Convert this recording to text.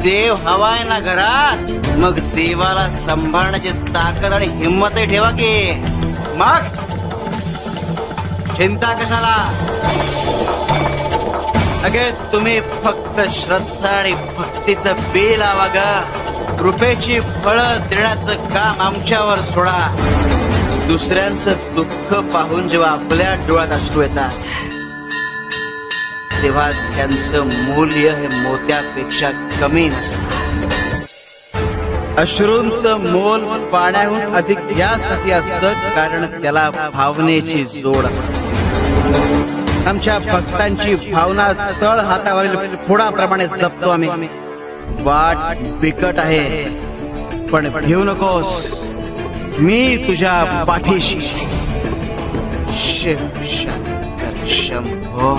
देव हवाय ना घरात, मग देवाला सांभाळण्याची ताकद आणि हिंमतही ठेवा की. मग चिंता कशाला? अगे तुम्ही फक्त श्रद्धा आणि भक्तीचं बी लावा ग. कृपेची फळं देण्याचं काम आमच्यावर सोडा. दुसऱ्यांचं दुःख पाहून जेव्हा आपल्या डोळ्यात अश्रू येतात तेव्हा त्यांचं मूल्य हे मोत्यापेक्षा कमी नसतं. अश्रूंचं मोल पाण्याहून अधिक यासाठी असतं कारण त्याला भावनेची जोड असते. आमच्या भक्तांची भावना तळ हातावरील फोडाप्रमाणे जपतो आम्ही. वाट बिकट आहे पण भिवू नकोस, मी तुझ्या पाठीशी. शिव शंकर शंभो.